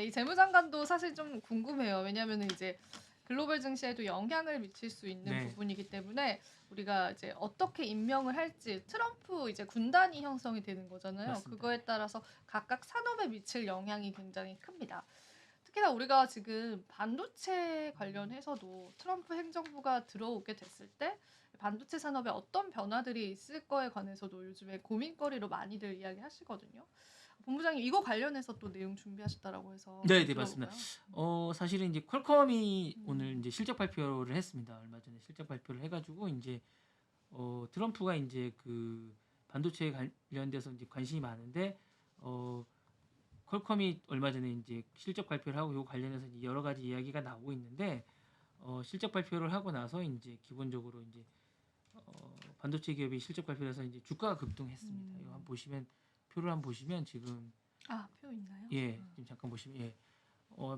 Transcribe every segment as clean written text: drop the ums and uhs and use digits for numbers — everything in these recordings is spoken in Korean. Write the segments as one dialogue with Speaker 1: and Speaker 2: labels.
Speaker 1: 이 재무장관도 사실 좀 궁금해요. 왜냐하면 이제 글로벌 증시에도 영향을 미칠 수 있는
Speaker 2: 네.
Speaker 1: 부분이기 때문에 우리가 이제 어떻게 임명을 할지 트럼프 이제 군단이 형성이 되는 거잖아요.
Speaker 2: 맞습니다.
Speaker 1: 그거에 따라서 각각 산업에 미칠 영향이 굉장히 큽니다. 특히나 우리가 지금 반도체 관련해서도 트럼프 행정부가 들어오게 됐을 때 반도체 산업에 어떤 변화들이 있을 거에 관해서도 요즘에 고민거리로 많이들 이야기하시거든요. 본부장님 이거 관련해서 또 내용 준비하셨다라고 해서
Speaker 2: 네,
Speaker 1: 한번
Speaker 2: 네, 맞습니다.
Speaker 1: 들어볼까요?
Speaker 2: 사실은 이제 퀄컴이 오늘
Speaker 1: 음.
Speaker 2: 이제 실적 발표를 했습니다. 얼마 전에 실적 발표를 해가지고 이제 트럼프가 이제 그 반도체 관련돼서 이제 관심이 많은데 어, 퀄컴이 얼마 전에 이제 실적 발표를 하고 이 관련해서 이제 여러 가지 이야기가 나오고 있는데 실적 발표를 하고 나서 이제 기본적으로 이제 반도체 기업이 실적 발표를 해서 이제 주가가 급등했습니다. 이거 한번 보시면 표를 한번 보시면 지금
Speaker 1: 표 있나요?
Speaker 2: 예, 지금 잠깐 보시면 예,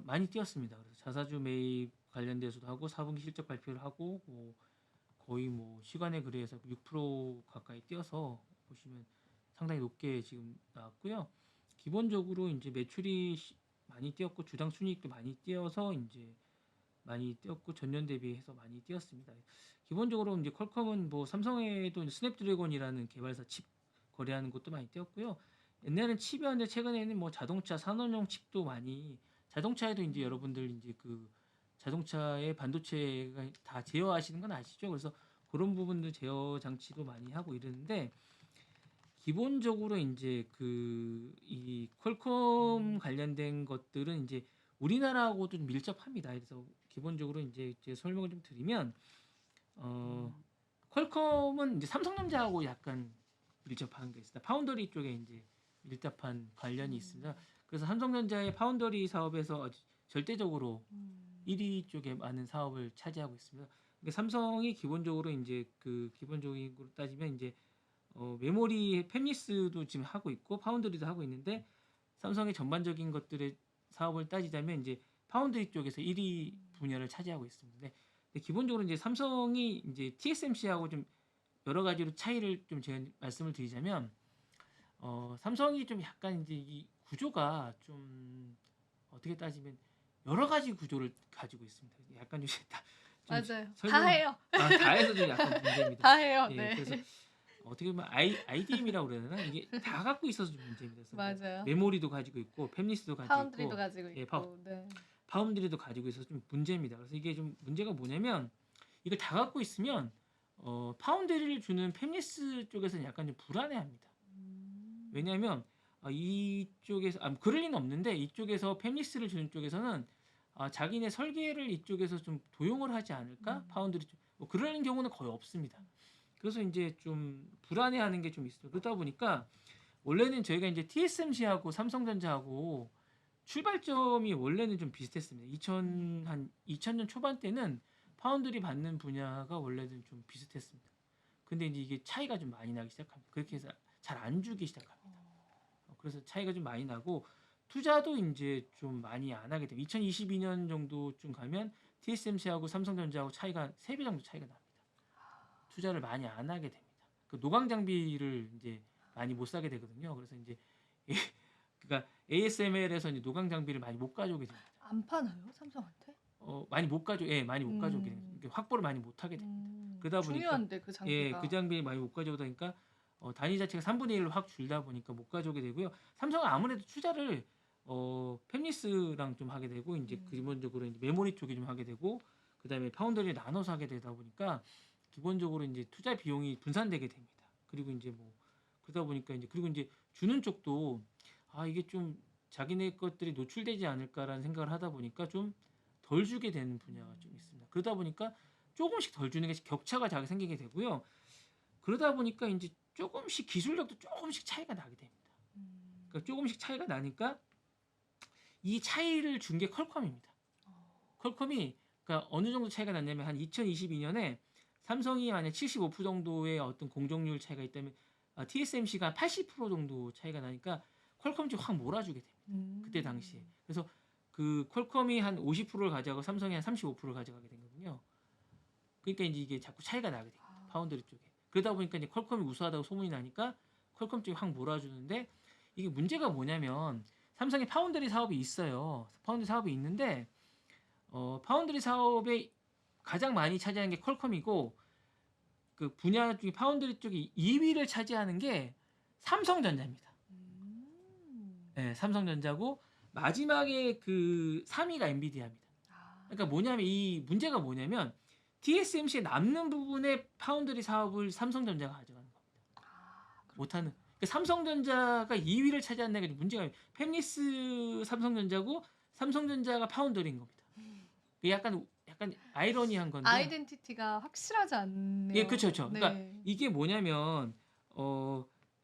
Speaker 2: 많이 뛰었습니다. 그래서 자사주 매입 관련돼서도 하고 4분기 실적 발표를 하고 뭐 거의 뭐 시간에 그래서 6% 가까이 뛰어서 보시면 상당히 높게 지금 나왔고요. 기본적으로 이제 매출이 많이 뛰었고 주당 순이익도 많이 뛰어서 이제 많이 뛰었고 전년 대비해서 많이 뛰었습니다. 기본적으로 이제 퀄컴은 뭐 삼성에도 스냅드래곤이라는 개발사 칩 거래하는 것도 많이 뛰었고요. 옛날에는 칩이었는데 최근에는 뭐 자동차 산업용 칩도 많이 자동차에도 이제 여러분들 이제 그 자동차의 반도체가 다 제어하시는 건 아시죠? 그래서 그런 부분들 제어 장치도 많이 하고 이러는데 기본적으로 이제 그 이 퀄컴 관련된 것들은 이제 우리나라하고도 좀 밀접합니다. 그래서 기본적으로 이제 설명을 좀 드리면 퀄컴은 이제 삼성전자하고 약간 밀접한 게 있습니다. 파운더리 쪽에 이제 밀접한 관련이 있습니다. 그래서 삼성전자의 파운더리 사업에서 절대적으로 1위 쪽에 많은 사업을 차지하고 있습니다. 그러니까 삼성이 기본적으로 이제 그 기본적으로 따지면 이제 메모리 팹리스도 지금 하고 있고 파운드리도 하고 있는데 삼성의 전반적인 것들의 사업을 따지자면 이제 파운드리 쪽에서 1위 분야를 차지하고 있습니다. 근데 기본적으로 이제 삼성이 이제 TSMC하고 좀 여러 가지로 차이를 좀 제가 말씀을 드리자면 삼성이 좀 약간 이제 이 구조가 좀 어떻게 따지면 여러 가지 구조를 가지고 있습니다. 약간 좀
Speaker 1: 맞아요. 다
Speaker 2: 설명
Speaker 1: 해요.
Speaker 2: 다 해서 좀 약간 문제입니다.
Speaker 1: 다 해요.
Speaker 2: 예,
Speaker 1: 네.
Speaker 2: 그래서 어떻게 보면 IDM이라고 그래야 되나? 이게 다 갖고 있어서 좀 문제입니다. 그래서 뭐
Speaker 1: 맞아요.
Speaker 2: 메모리도 가지고 있고 팹리스도 가지고
Speaker 1: 파운드리도
Speaker 2: 있고
Speaker 1: 가지고
Speaker 2: 예,
Speaker 1: 있고. 네.
Speaker 2: 파운드리도 가지고 있어서 좀 문제입니다. 그래서 이게 좀 문제가 뭐냐면 이걸 다 갖고 있으면 파운드리를 주는 팹리스 쪽에서는 약간 좀 불안해합니다. 왜냐하면 이쪽에서 그럴 리는 없는데 이쪽에서 팹리스를 주는 쪽에서는 자기네 설계를 이쪽에서 좀 도용을 하지 않을까? 파운드리 쪽 그런 경우는 거의 없습니다. 그래서 이제 좀 불안해하는 게 좀 있어요. 그러다 보니까 원래는 저희가 이제 TSMC하고 삼성전자하고 출발점이 원래는 좀 비슷했습니다. 2000년 초반 때는 파운드리 받는 분야가 원래는 좀 비슷했습니다. 근데 이제 이게 차이가 좀 많이 나기 시작합니다. 그렇게 해서 잘 안 주기 시작합니다. 그래서 차이가 좀 많이 나고 투자도 이제 좀 많이 안 하게 됩니다. 2022년 정도쯤 가면 TSMC하고 삼성전자하고 차이가 3배 정도 차이가 납니다. 투자를 많이 안 하게 됩니다. 그 노광 장비를 이제 많이 못 사게 되거든요. 그래서 이제 그러니까 ASML에서 이제 노광 장비를 많이 못 가져오게 됩니다.
Speaker 1: 안 파나요? 삼성한테?
Speaker 2: 많이 못 가져, 예, 많이 못 가져오게 됩니다.
Speaker 1: 음.
Speaker 2: 확보를 많이 못 하게 됩니다. 그러다 보니까
Speaker 1: 중요한데 그
Speaker 2: 예, 그
Speaker 1: 장비가.
Speaker 2: 장비 많이 못 가져오다 보니까 단위 자체가 3분의 1로 확 줄다 보니까 못 가져오게 되고요. 삼성은 아무래도 투자를 팹리스랑 좀 하게 되고 이제 기본적으로 이제 메모리 쪽에 좀 하게 되고 그다음에 파운드리를 나눠서 하게 되다 보니까 기본적으로 이제 투자 비용이 분산되게 됩니다. 그리고 이제 뭐 그러다 보니까 이제 그리고 이제 주는 쪽도 이게 좀 자기네 것들이 노출되지 않을까라는 생각을 하다 보니까 좀 덜 주게 되는 분야가 좀 있습니다. 그러다 보니까 조금씩 덜 주는 게 격차가 자기 생기게 되고요. 그러다 보니까 이제 조금씩 기술력도 조금씩 차이가 나게 됩니다. 그러니까 조금씩 차이가 나니까 이 차이를 준 게 퀄컴입니다. 퀄컴이 그러니까 어느 정도 차이가 났냐면 한 2022년에 삼성이 만약 75% 정도의 어떤 공정률 차이가 있다면 TSMC가 80% 정도 차이가 나니까 퀄컴이 좀 확 몰아주게 됩니다. 그때 당시에. 그래서 그 퀄컴이 한 50%를 가져가고 삼성이 한 35%를 가져가게 되거든요. 그러니까 이제 이게 자꾸 차이가 나게 됩니다. 파운드리 쪽에. 그러다 보니까 이제 퀄컴이 우수하다고 소문이 나니까 퀄컴 쪽이 확 몰아주는데 이게 문제가 뭐냐면 삼성이 파운드리 사업이 있어요. 파운드리 사업이 있는데 파운드리 사업에 가장 많이 차지하는 게 퀄컴이고 그 분야 중에 파운드리 쪽이 2위를 차지하는 게 삼성전자입니다. 네, 삼성전자고 마지막에 그 3위가 엔비디아입니다.
Speaker 1: 아.
Speaker 2: 그러니까 뭐냐면 이 문제가 뭐냐면 TSMC에 남는 부분의 파운드리 사업을 삼성전자가 가져가는 겁니다.
Speaker 1: 아,
Speaker 2: 못하는. 그러니까 삼성전자가 2위를 차지한다는 게 문제가 팹리스 삼성전자고 삼성전자가 파운드리인 겁니다. 그게 약간 아이러니한 건데.
Speaker 1: 아이덴티티가 확실하지 않네요.
Speaker 2: 예, 그렇죠, 그렇죠. 그러니까
Speaker 1: 네.
Speaker 2: 이게 뭐냐면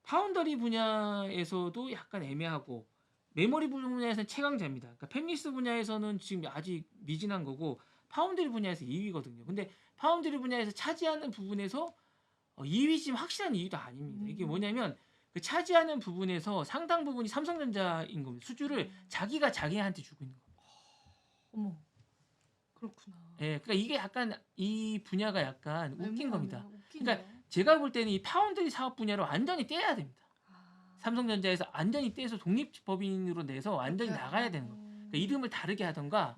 Speaker 2: 파운더리 분야에서도 약간 애매하고 메모리 분야에서는 최강자입니다. 그러니까 팹리스 분야에서는 지금 아직 미진한 거고 파운드리 분야에서 2위거든요. 근데 파운드리 분야에서 차지하는 부분에서 2위 지금 확실한 2위도 아닙니다. 이게 뭐냐면 그 차지하는 부분에서 상당 부분이 삼성전자인 겁니다. 수주를 자기가 자기한테 주고 있는 겁니다.
Speaker 1: 어머, 그렇구나.
Speaker 2: 예, 그러니까 이게 약간 이 분야가 약간 웃긴 겁니다.
Speaker 1: 웃기네요.
Speaker 2: 그러니까 제가 볼 때는 이 파운드리 사업 분야를 완전히 떼야 됩니다.
Speaker 1: 아,
Speaker 2: 삼성전자에서 완전히 떼서 독립법인으로 내서 완전히
Speaker 1: 그렇게
Speaker 2: 나가야 되는 거예요. 그러니까 이름을 다르게 하던가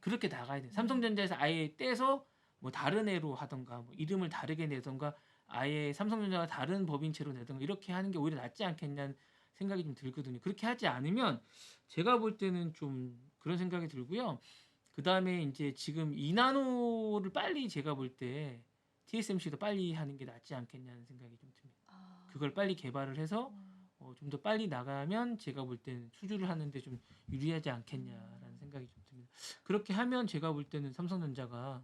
Speaker 2: 그렇게 나가야 돼요. 삼성전자에서 아예 떼서 뭐 다른 애로 하던가 뭐 이름을 다르게 내던가 아예 삼성전자가 다른 법인체로 내던가 이렇게 하는 게 오히려 낫지 않겠냐는 생각이 좀 들거든요. 그렇게 하지 않으면 제가 볼 때는 좀 그런 생각이 들고요. 그 다음에 이제 지금 2나노를 빨리 제가 볼 때 TSMC도 빨리 하는 게 낫지 않겠냐는 생각이 좀 듭니다.
Speaker 1: 아,
Speaker 2: 그걸 빨리 개발을 해서 좀 더 빨리 나가면 제가 볼 때는 수주를 하는데 좀 유리하지 않겠냐라는 생각이 좀 듭니다. 그렇게 하면 제가 볼 때는 삼성전자가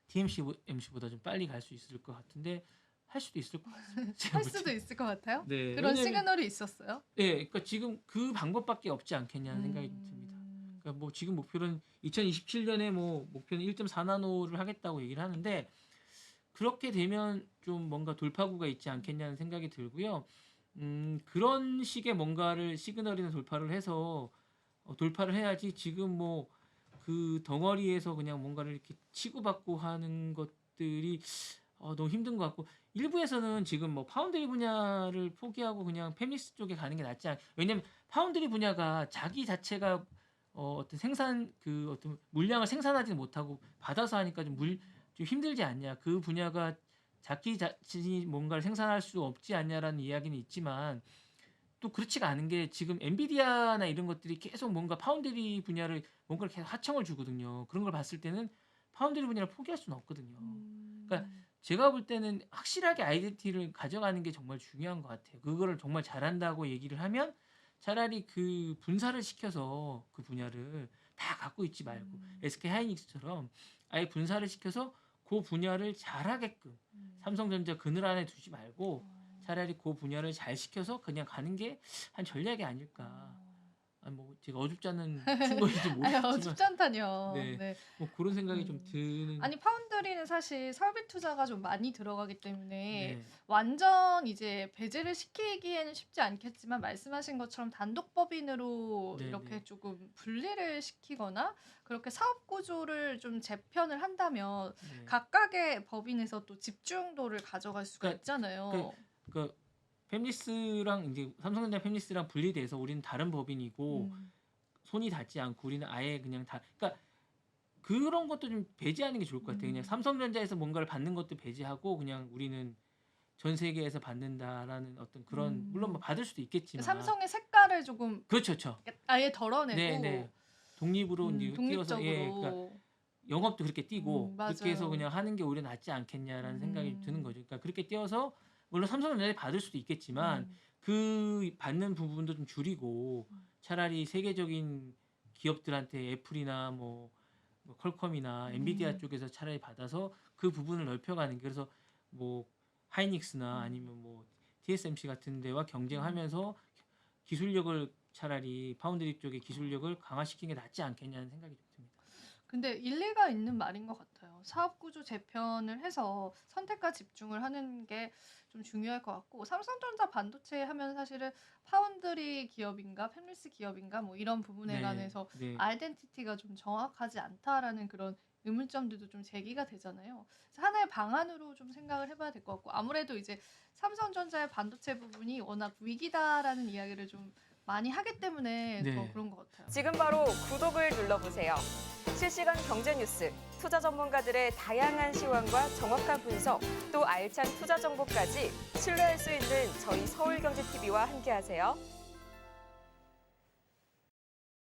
Speaker 2: TSMC보다 좀 빨리 갈 수 있을 것 같은데 할 수도 있을 것 같습니다. 제가
Speaker 1: 할
Speaker 2: 볼
Speaker 1: 수도
Speaker 2: 때는.
Speaker 1: 있을 것 같아요.
Speaker 2: 네,
Speaker 1: 그런
Speaker 2: 왜냐면
Speaker 1: 시그널이 있었어요.
Speaker 2: 그러니까 지금 그 방법밖에 없지 않겠냐는 생각이 좀 듭니다. 그러니까 뭐 지금 목표는 2027년에 뭐 목표는 1.4나노를 하겠다고 얘기를 하는데 그렇게 되면 좀 뭔가 돌파구가 있지 않겠냐는 생각이 들고요. 그런 식의 뭔가를 시그널이나 돌파를 해서 돌파를 해야지 지금 뭐 그 덩어리에서 그냥 뭔가를 이렇게 치고받고 하는 것들이 너무 힘든 것 같고 일부에서는 지금 뭐 파운드리 분야를 포기하고 그냥 팹리스 쪽에 가는 게 낫지 않. 왜냐면 파운드리 분야가 자기 자체가 어떤 생산 그 어떤 물량을 생산하지 못하고 받아서 하니까 좀 힘들지 않냐. 그 분야가 자기 자신이 뭔가를 생산할 수 없지 않냐라는 이야기는 있지만 또 그렇지가 않은 게 지금 엔비디아나 이런 것들이 계속 뭔가 파운드리 분야를 뭔가를 계속 하청을 주거든요. 그런 걸 봤을 때는 파운드리 분야를 포기할 수는 없거든요. 그러니까 제가 볼 때는 확실하게 아이덴티티를 가져가는 게 정말 중요한 것 같아요. 그거를 정말 잘한다고 얘기를 하면 차라리 그 분사를 시켜서 그 분야를 다 갖고 있지 말고 SK 하이닉스처럼 아예 분사를 시켜서 그 분야를 잘하게끔 삼성전자 그늘 안에 두지 말고 차라리 그 분야를 잘 시켜서 그냥 가는 게 한 전략이 아닐까. 아니 뭐 제가 어줍지 않은 충고인지
Speaker 1: 아니,
Speaker 2: 모르겠지만
Speaker 1: 어줍지 않다뇨.
Speaker 2: 네,
Speaker 1: 네.
Speaker 2: 뭐 그런 생각이 좀 드는.
Speaker 1: 아니, 파운드리는 사실 설비 투자가 좀 많이 들어가기 때문에
Speaker 2: 네,
Speaker 1: 완전 이제 배제를 시키기에는 쉽지 않겠지만 말씀하신 것처럼 단독법인으로
Speaker 2: 네,
Speaker 1: 이렇게
Speaker 2: 네.
Speaker 1: 조금 분리를 시키거나 그렇게 사업 구조를 좀 재편을 한다면
Speaker 2: 네.
Speaker 1: 각각의 법인에서 또 집중도를 가져갈 수가
Speaker 2: 그러니까
Speaker 1: 있잖아요.
Speaker 2: 그 팹리스랑 이제 삼성전자 팹리스랑 분리돼서 우리는 다른 법인이고 손이 닿지 않고 우리는 아예 그냥 다. 그러니까 그런 것도 좀 배제하는 게 좋을 것 같아요. 그냥 삼성전자에서 뭔가를 받는 것도 배제하고 그냥 우리는 전 세계에서 받는다라는 어떤 그런 물론 뭐 받을 수도 있겠지만
Speaker 1: 삼성의 색깔을 조금
Speaker 2: 그렇죠, 그렇죠.
Speaker 1: 아예 덜어내고
Speaker 2: 네, 네. 독립으로 이제 띄워서
Speaker 1: 독립적으로.
Speaker 2: 그러니까 영업도 그렇게 띄고 그렇게 해서
Speaker 1: 맞아요.
Speaker 2: 그냥 하는 게 오히려 낫지 않겠냐라는 생각이 드는 거죠. 그러니까 그렇게 띄워서 물론 삼성전자에 받을 수도 있겠지만 그 받는 부분도 좀 줄이고 차라리 세계적인 기업들한테 애플이나 뭐 퀄컴이나 엔비디아 쪽에서 차라리 받아서 그 부분을 넓혀가는 게 그래서 뭐 하이닉스나 아니면 뭐 TSMC 같은 데와 경쟁하면서 기술력을 차라리 파운드리 쪽의 기술력을 강화시키는 게 낫지 않겠냐는 생각이 좀 듭니다.
Speaker 1: 근데 일리가 있는 말인 것 같아요. 사업 구조 재편을 해서 선택과 집중을 하는 게 좀 중요할 것 같고 삼성전자 반도체 하면 사실은 파운드리 기업인가 팹리스 기업인가 뭐 이런 부분에
Speaker 2: 네,
Speaker 1: 관해서
Speaker 2: 네.
Speaker 1: 아이덴티티가 좀 정확하지 않다라는 그런 의문점들도 좀 제기가 되잖아요. 그래서 하나의 방안으로 좀 생각을 해봐야 될 것 같고 아무래도 이제 삼성전자의 반도체 부분이 워낙 위기다라는 이야기를 좀 많이 하기 때문에
Speaker 2: 네.
Speaker 1: 더 그런 것 같아요.
Speaker 3: 지금 바로 구독을 눌러보세요. 실시간 경제 뉴스, 투자 전문가들의 다양한 시황과 정확한 분석, 또 알찬 투자 정보까지 신뢰할 수 있는 저희 서울경제TV와 함께하세요.